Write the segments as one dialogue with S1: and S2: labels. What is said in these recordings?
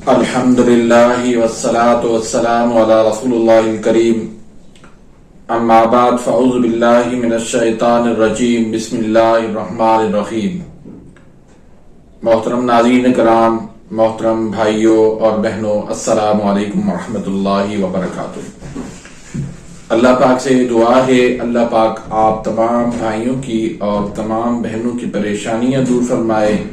S1: الحمدللہ والصلاة والسلام علی رسول اللہ الکریم اما بعد فاعوذ باللہ من الشیطان الرجیم بسم اللہ الرحمن الرحیم۔ محترم ناظرین کرام، محترم بھائیوں اور بہنوں، السلام علیکم ورحمۃ اللہ وبرکاتہ۔ اللہ پاک سے دعا ہے اللہ پاک آپ تمام بھائیوں کی اور تمام بہنوں کی پریشانیاں دور فرمائے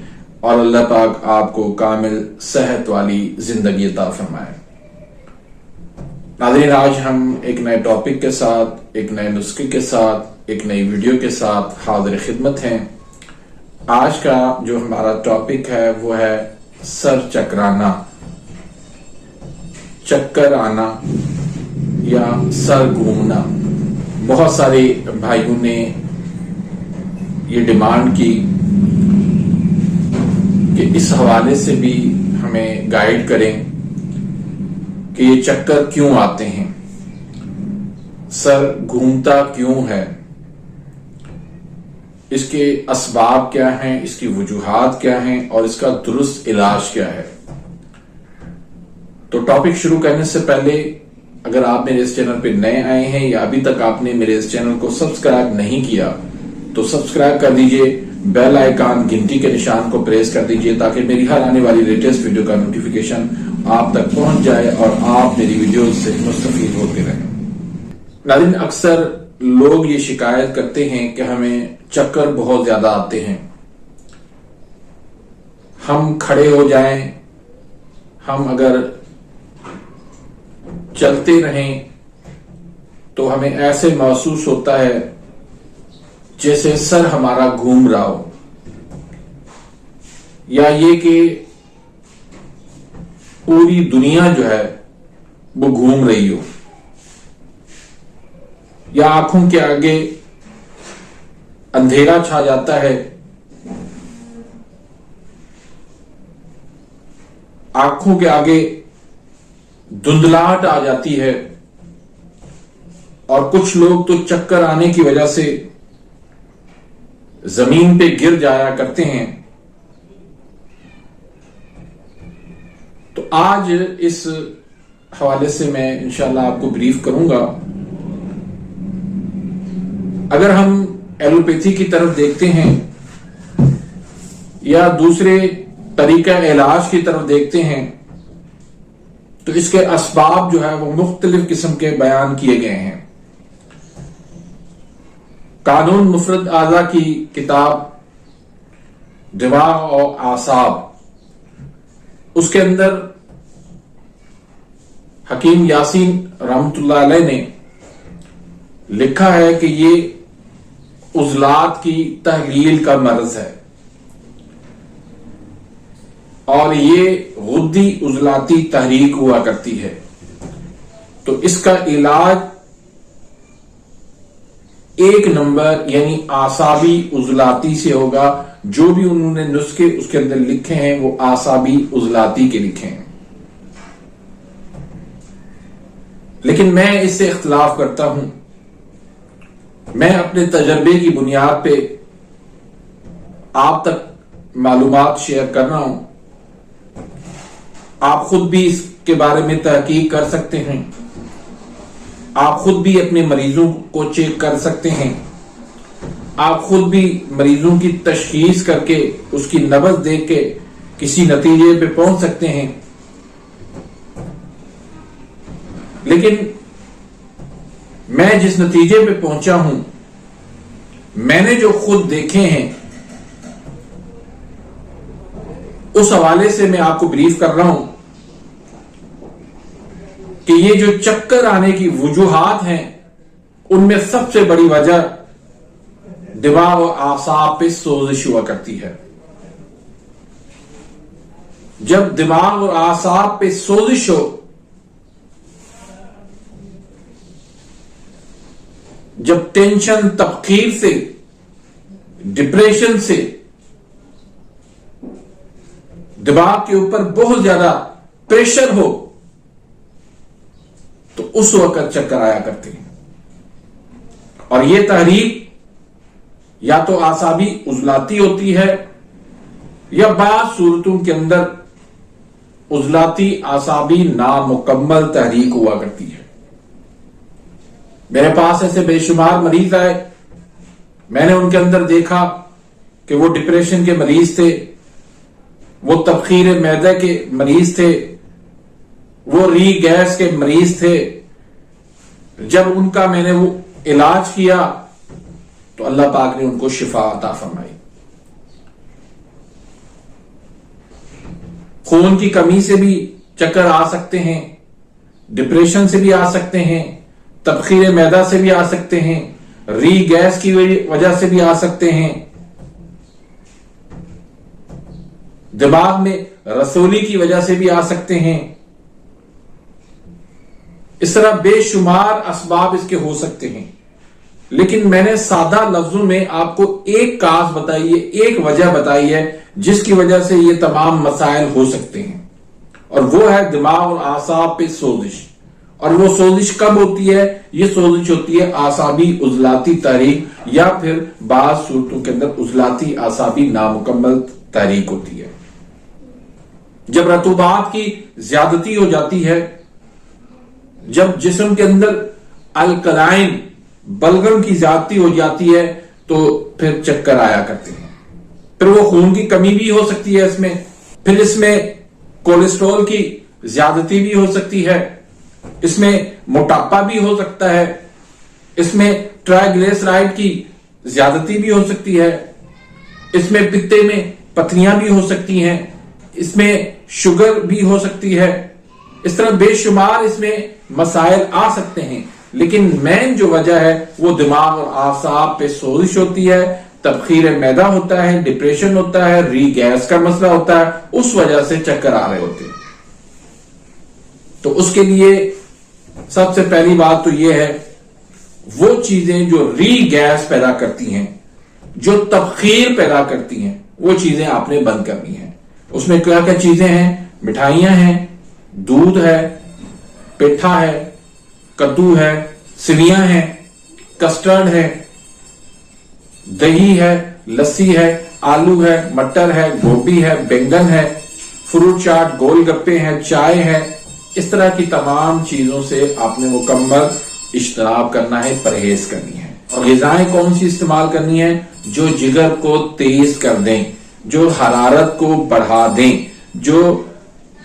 S1: اور اللہ پاک آپ کو کامل صحت والی زندگی عطا فرمائے۔ ناظرین، آج ہم ایک نئے ٹاپک کے ساتھ، ایک نئے نسخے کے ساتھ، ایک نئی ویڈیو کے ساتھ حاضر خدمت ہیں۔ آج کا جو ہمارا ٹاپک ہے وہ ہے سر چکرانا، چکر آنا یا سر گھومنا۔ بہت سارے بھائیوں نے یہ ڈیمانڈ کی کہ اس حوالے سے بھی ہمیں گائیڈ کریں کہ یہ چکر کیوں آتے ہیں، سر گھومتا کیوں ہے، اس کے اسباب کیا ہیں، اس کی وجوہات کیا ہیں اور اس کا درست علاج کیا ہے۔ تو ٹاپک شروع کرنے سے پہلے اگر آپ میرے اس چینل پہ نئے آئے ہیں یا ابھی تک آپ نے میرے اس چینل کو سبسکرائب نہیں کیا تو سبسکرائب کر دیجئے، بیل آئیکن گھنٹی کے نشان کو پریس کر دیجئے تاکہ میری ہر آنے والی لیٹسٹ ویڈیو کا نوٹیفیکیشن آپ تک پہنچ جائے اور آپ میری ویڈیوز سے مستفید ہوتے رہیں۔ ناظرین، اکثر لوگ یہ شکایت کرتے ہیں کہ ہمیں چکر بہت زیادہ آتے ہیں، ہم کھڑے ہو جائیں، ہم اگر چلتے رہیں تو ہمیں ایسے محسوس ہوتا ہے جیسے سر ہمارا گھوم رہا ہو، یا یہ کہ پوری دنیا جو ہے وہ گھوم رہی ہو، یا آنکھوں کے آگے اندھیرا چھا جاتا ہے، آنکھوں کے آگے دھندلاہٹ آ جاتی ہے، اور کچھ لوگ تو چکر آنے کی وجہ سے زمین پہ گر جایا کرتے ہیں۔ تو آج اس حوالے سے میں انشاءاللہ آپ کو بریف کروں گا۔ اگر ہم ایلوپیتھی کی طرف دیکھتے ہیں یا دوسرے طریقہ علاج کی طرف دیکھتے ہیں تو اس کے اسباب جو ہے وہ مختلف قسم کے بیان کیے گئے ہیں۔ قانون مفرد اعضاء کی کتاب دماغ اور اعصاب، اس کے اندر حکیم یاسین رحمت اللہ علیہ نے لکھا ہے کہ یہ عضلات کی تحلیل کا مرض ہے اور یہ غدی عضلاتی تحریک ہوا کرتی ہے۔ تو اس کا علاج ایک نمبر یعنی اعصابی عضلاتی سے ہوگا۔ جو بھی انہوں نے نسخے اس کے اندر لکھے ہیں وہ اعصابی عضلاتی کے لکھے ہیں، لیکن میں اس سے اختلاف کرتا ہوں۔ میں اپنے تجربے کی بنیاد پہ آپ تک معلومات شیئر کر رہا ہوں، آپ خود بھی اس کے بارے میں تحقیق کر سکتے ہیں، آپ خود بھی اپنے مریضوں کو چیک کر سکتے ہیں، آپ خود بھی مریضوں کی تشخیص کر کے اس کی نبض دیکھ کے کسی نتیجے پہ پہنچ سکتے ہیں۔ لیکن میں جس نتیجے پہ پہنچا ہوں، میں نے جو خود دیکھے ہیں، اس حوالے سے میں آپ کو بریف کر رہا ہوں کہ یہ جو چکر آنے کی وجوہات ہیں ان میں سب سے بڑی وجہ دماغ اور اعصاب پہ سوزش ہوا کرتی ہے۔ جب دماغ اور اعصاب پہ سوزش ہو، جب ٹینشن، تفکیر سے، ڈپریشن سے دماغ کے اوپر بہت زیادہ پریشر ہو تو اس وقت چکر آیا کرتے ہیں، اور یہ تحریک یا تو اعصابی عضلاتی ہوتی ہے یا بعض صورتوں کے اندر عضلاتی اعصابی نامکمل تحریک ہوا کرتی ہے۔ میرے پاس ایسے بے شمار مریض آئے، میں نے ان کے اندر دیکھا کہ وہ ڈپریشن کے مریض تھے، وہ تبخیر معدہ کے مریض تھے، وہ ری گیس کے مریض تھے۔ جب ان کا میں نے وہ علاج کیا تو اللہ پاک نے ان کو شفا عطا فرمائی۔ خون کی کمی سے بھی چکر آ سکتے ہیں، ڈپریشن سے بھی آ سکتے ہیں، تبخیر معدہ سے بھی آ سکتے ہیں، ری گیس کی وجہ سے بھی آ سکتے ہیں، دماغ میں رسولی کی وجہ سے بھی آ سکتے ہیں۔ اس طرح بے شمار اسباب اس کے ہو سکتے ہیں، لیکن میں نے سادہ لفظوں میں آپ کو ایک کاز بتائی ہے، ایک وجہ بتائی ہے جس کی وجہ سے یہ تمام مسائل ہو سکتے ہیں، اور وہ ہے دماغ اور اعصاب پہ سوزش۔ اور وہ سوزش کب ہوتی ہے؟ یہ سوزش ہوتی ہے اعصابی عضلاتی تحریک، یا پھر بعض صورتوں کے اندر عضلاتی اعصابی نامکمل تحریک ہوتی ہے۔ جب رطوبات کی زیادتی ہو جاتی ہے، جب جسم کے اندر الکلائن بلغم کی زیادتی ہو جاتی ہے تو پھر چکر آیا کرتے ہیں۔ پھر وہ خون کی کمی بھی ہو سکتی ہے، پھر اس میں کولیسٹرول کی زیادتی بھی ہو سکتی ہے، اس میں موٹاپا بھی ہو سکتا ہے، اس میں ٹرائیگلیسرائڈ کی زیادتی بھی ہو سکتی ہے، اس میں پتے میں پتھریاں بھی ہو سکتی ہیں، اس میں شوگر بھی ہو سکتی ہے۔ اس طرح بے شمار اس میں مسائل آ سکتے ہیں، لیکن مین جو وجہ ہے وہ دماغ اور اعصاب پہ سوزش ہوتی ہے، تبخیر معدہ ہوتا ہے، ڈپریشن ہوتا ہے، ری گیس کا مسئلہ ہوتا ہے، اس وجہ سے چکر آ رہے ہوتے ہیں۔ تو اس کے لیے سب سے پہلی بات تو یہ ہے، وہ چیزیں جو ری گیس پیدا کرتی ہیں، جو تبخیر پیدا کرتی ہیں، وہ چیزیں آپ نے بند کرنی ہیں۔ اس میں کیا کیا چیزیں ہیں؟ مٹھائیاں ہیں، دودھ ہے، پیٹھا ہے، کدو ہے، سویاں ہیں، کسٹرڈ ہے، دہی ہے، لسی ہے، آلو ہے، مٹر ہے، گوبھی ہے، بینگن ہے، فروٹ چاٹ، گول گپے ہیں، چائے ہے۔ اس طرح کی تمام چیزوں سے آپ نے مکمل اجتناب کرنا ہے، پرہیز کرنی ہے۔ اور غذائیں کون سی استعمال کرنی ہے؟ جو جگر کو تیز کر دیں، جو حرارت کو بڑھا دیں، جو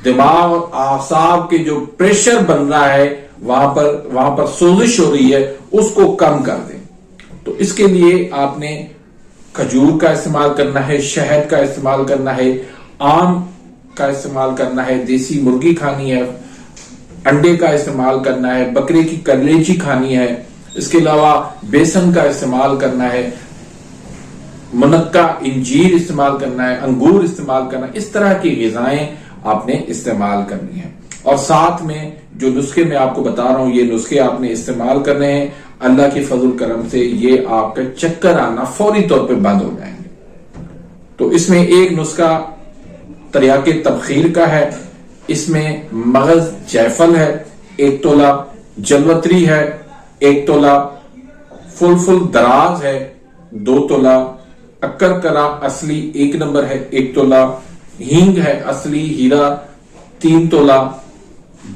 S1: دماغ اور اعصاب کے جو پریشر بن رہا ہے، وہاں پر سوزش ہو رہی ہے، اس کو کم کر دیں۔ تو اس کے لیے آپ نے کھجور کا استعمال کرنا ہے، شہد کا استعمال کرنا ہے، آم کا استعمال کرنا ہے، دیسی مرغی کھانی ہے، انڈے کا استعمال کرنا ہے، بکرے کی کلیجی کھانی ہے، اس کے علاوہ بیسن کا استعمال کرنا ہے، منقع انجیر استعمال کرنا ہے، انگور استعمال کرنا ہے۔ اس طرح کی غذائیں آپ نے استعمال کرنی ہے، اور ساتھ میں جو نسخے میں آپ کو بتا رہا ہوں، یہ نسخے آپ نے استعمال کرنے ہیں۔ اللہ کی فضل کرم سے یہ آپ کا چکر آنا فوری طور پہ بند ہو جائیں گے۔ تو اس میں ایک نسخہ تریاق تبخیر کا ہے، اس میں مغز جیفل ہے 1 تولہ، جلوتری ہے 1 تولہ، فلفل دراز ہے 2 تولہ، اکر کرا اصلی 1 نمبر ہے 1 تولہ، ہینگ ہے اصلی ہیرا 3 تولہ،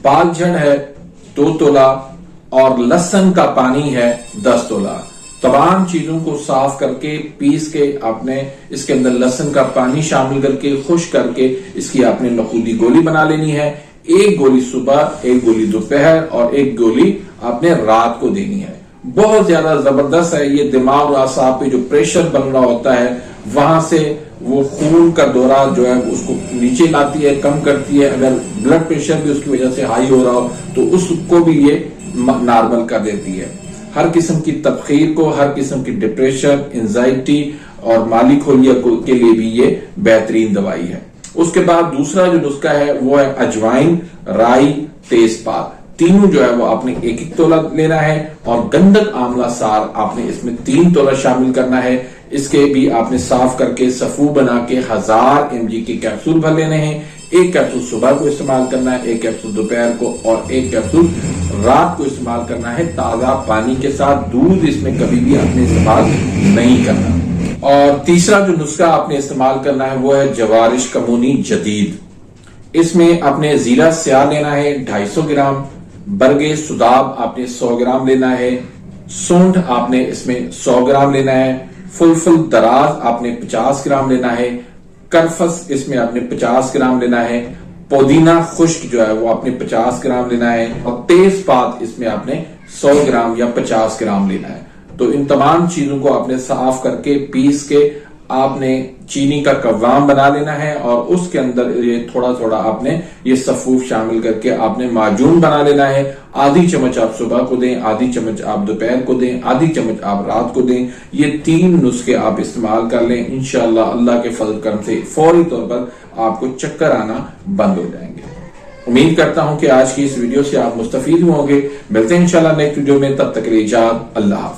S1: بال جھڑ ہے 2 تولہ، اور لہسن کا پانی ہے 10 تولہ۔ تمام چیزوں کو صاف کر کے پیس کے آپ نے اس کے اندر لہسن کا پانی شامل کر کے خشک کر کے اس کی آپ نے نخودی گولی بنا لینی ہے۔ 1 گولی صبح، 1 گولی دوپہر، اور 1 گولی آپ نے رات کو دینی ہے۔ بہت زیادہ زبردست ہے یہ، دماغ اور اعصاب پہ جو پریشر بن رہا ہوتا ہے وہاں سے وہ خون کا دورہ جو ہے اس کو نیچے لاتی ہے، کم کرتی ہے۔ اگر بلڈ پریشر بھی اس کی وجہ سے ہائی ہو رہا ہو تو اس کو بھی یہ نارمل کر دیتی ہے۔ ہر قسم کی تبخیر کو، ہر قسم کی ڈپریشن، انزائٹی اور مالی کھولیا کے لیے بھی یہ بہترین دوائی ہے۔ اس کے بعد دوسرا جو نسخہ ہے وہ ہے اجوائن، رائی، تیز پات، تینوں جو ہے وہ آپ نے 1 تولہ لینا ہے، اور گندک آملہ سار آپ نے اس میں 3 تولہ شامل کرنا ہے۔ اس کے بھی آپ نے صاف کر کے صفو بنا کے 1000 mg کے کیپسول بھر لینے ہیں۔ 1 کیپسول صبح کو استعمال کرنا ہے، 1 کیپسول دوپہر کو، اور 1 کیپسول رات کو استعمال کرنا ہے تازہ پانی کے ساتھ۔ دودھ اس میں کبھی بھی آپ نے استعمال نہیں کرنا۔ اور تیسرا جو نسخہ آپ نے استعمال کرنا ہے وہ ہے جوارش کمونی جدید۔ اس میں آپ نے زیرہ سیاہ لینا ہے 250 گرام، برگے سداب آپ نے 100 گرام لینا ہے، سونڈ آپ نے اس میں 100 گرام لینا ہے، فلفل دراز آپ نے 50 گرام لینا ہے، کرفس اس میں آپ نے 50 گرام لینا ہے، پودینہ خشک جو ہے وہ آپ نے 50 گرام لینا ہے، اور تیز پات اس میں آپ نے 100 گرام یا 50 گرام لینا ہے۔ تو ان تمام چیزوں کو آپ نے صاف کر کے پیس کے آپ نے چینی کا قوام بنا لینا ہے، اور اس کے اندر یہ تھوڑا تھوڑا آپ نے یہ صفوف شامل کر کے آپ نے معجون بنا لینا ہے۔ آدھی چمچ آپ صبح کو دیں، آدھی چمچ آپ دوپہر کو دیں، آدھی چمچ آپ رات کو دیں۔ یہ 3 نسخے آپ استعمال کر لیں، انشاءاللہ اللہ کے فضل کرم سے فوری طور پر آپ کو چکر آنا بند ہو جائیں گے۔ امید کرتا ہوں کہ آج کی اس ویڈیو سے آپ مستفید ہوں گے۔ ملتے ہیں انشاءاللہ نیکسٹ ویڈیو میں، تب تک کے لیے اجازت، اللہ حافظ۔